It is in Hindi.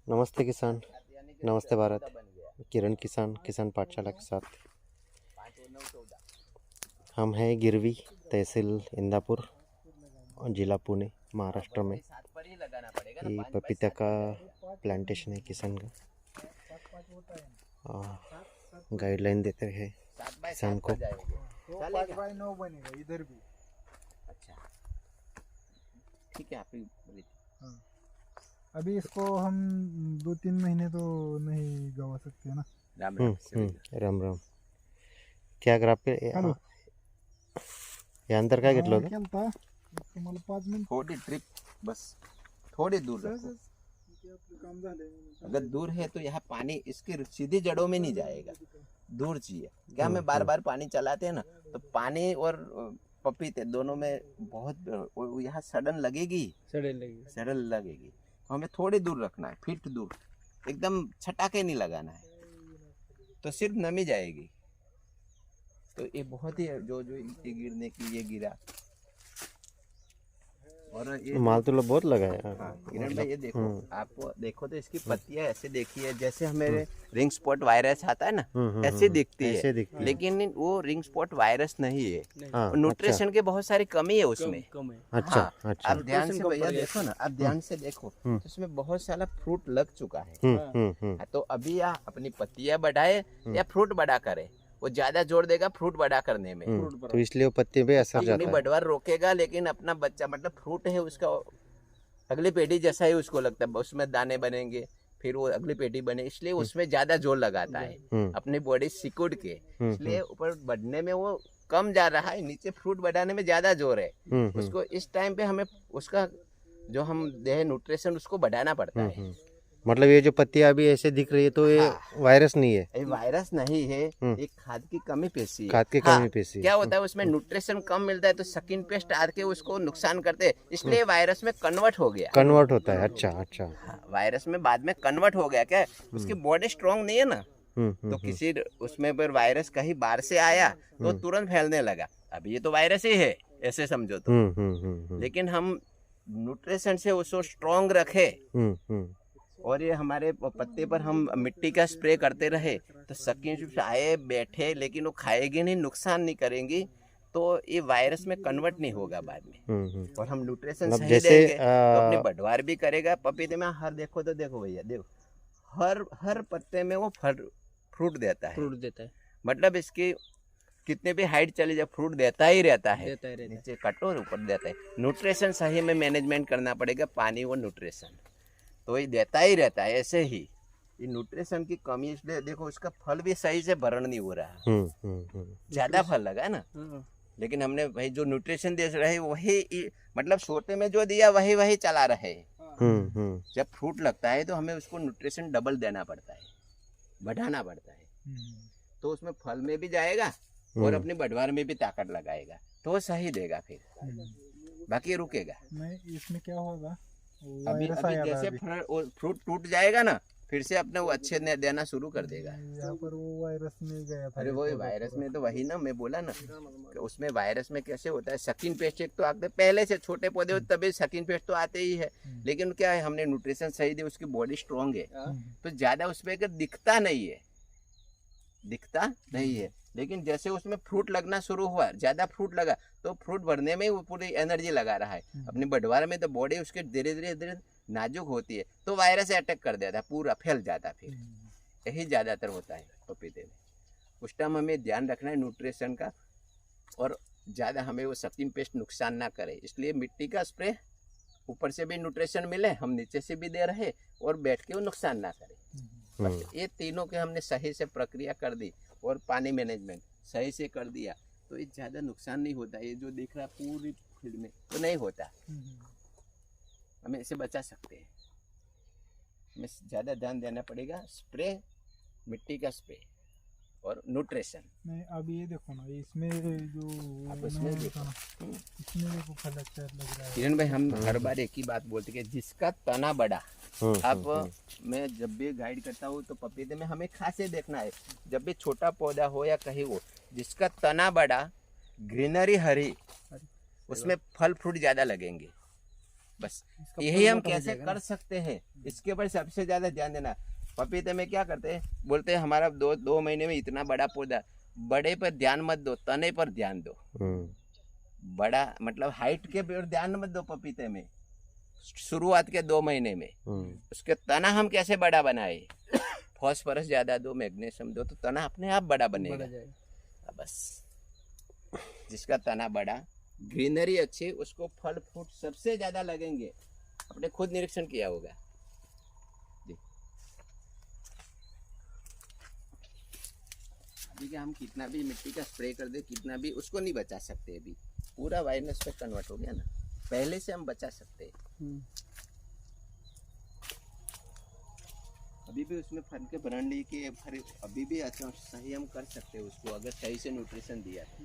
नमस्ते किसान, नमस्ते भारत। किरण किसान पाठशाला के साथ हम हैं गिरवी, तहसील इंदापुर, जिला पुणे, महाराष्ट्र में। ये पपीता का प्लांटेशन है किसान का। गाइडलाइन देते हैं किसान को। 7x9 बनेगा इधर भी। अच्छा ठीक है, आप ही बोलिए। हाँ। अभी इसको हम 2-3 महीने तो नहीं गवा सकते है ना। राम राम। राम राम। क्या ग्राफ हॅलो या अंतर काय घेतलं होतं? केलता तुम्हाला 5 मिनिट थोड़ी ट्रिप बस, थोड़ी दूर रखो। काम झाले। अगर दूर है तो यहाँ पानी इसकी सीधी जड़ों में नहीं जाएगा, दूर चाहिए। क्या हमें बार बार पानी चलाते हैं ना, तो पानी और पपीते दोनों में बहुत यहाँ सड़न लगेगी, सड़न लगेगी। तो हमें थोड़ी दूर रखना है, फीट दूर, एकदम छटाके नहीं लगाना है, तो सिर्फ नमी जाएगी। तो ये बहुत ही जो ये गिरने की ये गिरा। और ये माल तो बहुत लगा है। हाँ किरण भाई, ये देखो, आप देखो तो इसकी पत्तियां ऐसे देखिए जैसे हमारे रिंग स्पॉट वायरस आता है ना, ऐसे दिखती है। लेकिन वो रिंग स्पॉट वायरस नहीं है, न्यूट्रिशन के बहुत सारी कमी है उसमें। अच्छा हाँ, अच्छा। आप ध्यान से भैया देखो ना, आप ध्यान से देखो, उसमें बहुत सारा फ्रूट लग चुका है। तो अभी या अपनी पत्तियां बढ़ाए या फ्रूट बड़ा करे, वो ज्यादा जोर देगा फ्रूट बड़ा करने में। तो इसलिए वो पत्ते पे असर अपनी जाता है। बढ़वार रोकेगा, लेकिन अपना बच्चा मतलब फ्रूट है उसका अगली पेटी जैसा ही उसको लगता है, उसमें दाने बनेंगे, फिर वो अगली पेटी बने, इसलिए उसमें ज्यादा जोर लगाता है अपनी बॉडी सिकुड़ के। इसलिए ऊपर बढ़ने में वो कम जा रहा है, नीचे फ्रूट बढ़ाने में ज्यादा जोर है। उसको इस टाइम पे हमें उसका जो हम दे न्यूट्रिशन उसको बढ़ाना पड़ता है। मतलब ये जो पत्तियां अभी ऐसे दिख रही है तो ये वायरस नहीं है? ये वायरस नहीं है, एक खाद की कमी पेशी है। खाद की कमी पेशी। क्या होता है उसमें न्यूट्रिशन कम मिलता है तो सकिन पेस्ट आके उसको नुकसान करते हैं, इसलिए वायरस में कन्वर्ट हो गया। कन्वर्ट होता है। अच्छा अच्छा। हाँ, वायरस में बाद में कन्वर्ट हो गया। क्या उसकी बॉडी स्ट्रांग नहीं है ना, तो किसी उसमें पर वायरस कहीं बाहर से आया तो तुरंत फैलने लगा। अभी ये तो वायरस ही है ऐसे समझो तो। लेकिन हम न्यूट्रिशन से उसको स्ट्रांग रखे और ये हमारे पत्ते पर हम मिट्टी का स्प्रे करते रहे, तो सकिन आए बैठे लेकिन वो खाएगी नहीं, नुकसान नहीं करेंगी, तो ये वायरस में कन्वर्ट नहीं होगा बाद में। और हम न्यूट्रिशन सही देंगे तो अपनी बढ़वार भी करेगा। पपीते में हर देखो तो देखो भैया, देखो हर पत्ते में वो फ्रूट देता है। मतलब इसकी कितने भी हाइट चली जाए फ्रूट देता ही रहता है। नीचे कटो और ऊपर देता है। न्यूट्रिशन सही में मैनेजमेंट करना पड़ेगा, पानी और न्यूट्रिशन तो ये देता ही रहता है। ऐसे ही ये न्यूट्रिशन की कमी, इसलिए देखो उसका फल भी सही से भरण नहीं हो रहा। ज्यादा फल लगा है ना, लेकिन हमने भाई जो न्यूट्रिशन दे रहे वही, मतलब छोटे में जो दिया वही चला रहे। जब फ्रूट लगता है तो हमें उसको न्यूट्रिशन डबल देना पड़ता है, बढ़ाना पड़ता है, तो उसमें फल में भी जाएगा और अपनी बढ़वार में भी ताकत लगाएगा, तो वो सही देगा। फिर बाकी रुकेगा नहीं। इसमें क्या होगा, अभी जैसे फ्रूट टूट जाएगा ना, फिर से अपने वो अच्छे देना शुरू कर देगा। यहाँ पर वो वायरस में गया था। अरे वो वायरस में तो वही ना मैं बोला ना, उसमें वायरस में कैसे होता है, सकिन पेस्ट एक तो आते पहले से, छोटे पौधे हो तभी सकिन पेस्ट तो आते ही है। लेकिन क्या है, हमने न्यूट्रिशन सही दी, उसकी बॉडी स्ट्रांग है, तो ज्यादा उसमें दिखता नहीं है। लेकिन जैसे उसमें फ्रूट लगना शुरू हुआ, ज्यादा फ्रूट लगा, तो फ्रूट भरने में वो पूरी एनर्जी लगा रहा है अपनी बढ़वार में, तो बॉडी उसके धीरे धीरे नाजुक होती है, तो वायरस अटैक कर देता है, पूरा फैल जाता है। फिर यही ज्यादातर होता है पपीते में। उस टाइम हमें ध्यान रखना है न्यूट्रिशन का, और ज्यादा हमें वो सकिन पेस्ट नुकसान ना करे, इसलिए मिट्टी का स्प्रे, ऊपर से भी न्यूट्रिशन मिले, हम नीचे से भी दे रहे, और बैठ के वो नुकसान ना करे। बस ये तीनों के हमने सही से प्रक्रिया कर दी और पानी मैनेजमेंट सही से कर दिया, तो ये ज़्यादा नुकसान नहीं होता। ये जो दिख रहा है पूरी फील्ड में तो नहीं होता, हमें इसे बचा सकते हैं। हमें ज़्यादा ध्यान देना पड़ेगा, स्प्रे, मिट्टी का स्प्रे और न्यूट्रिशन। नहीं अभी ये देखो ना, इसमें जो आप इसमें देखो, इसमें देखो फल अच्छा लग रहा है। किरण भाई, हम हर बार एक ही बात बोलते हैं कि जिसका तना बड़ा, अब मैं जब भी गाइड करता हूँ तो पपीते में हमें खासे देखना है, जब भी छोटा पौधा हो या कहीं हो, जिसका तना बड़ा, ग्रीनरी हरी, उसमें फल फ्रूट ज़्यादा लगेंगे। बस यही हम कैसे कर सकते हैं, इसके ऊपर सबसे ज्यादा ध्यान देना। पपीते में क्या करते हैं, बोलते हैं हमारा 2 महीने में इतना बड़ा पौधा, बड़े पर ध्यान मत दो, तने पर ध्यान दो। बड़ा मतलब हाइट के पर ध्यान मत दो पपीते में, शुरुआत के 2 महीने में। उसके तना हम कैसे बड़ा बनाए, फॉस्फोरस ज्यादा दो, मैग्नीशियम दो, तो तना अपने आप बड़ा बनेगा। बस जिसका तना बड़ा, ग्रीनरी अच्छी, उसको फल फ्रूट सबसे ज्यादा लगेंगे। आपने खुद निरीक्षण किया होगा। अभी हम कितना भी मिट्टी का स्प्रे कर दे, कितना भी, उसको नहीं बचा सकते। अभी पूरा वायरस पे कन्वर्ट हो गया ना, पहले से हम बचा सकते हैं। अभी भी उसमें फल के ब्रांडी के अभी भी अच्छा सही हम कर सकते हैं उसको, अगर सही से न्यूट्रिशन दिया तो।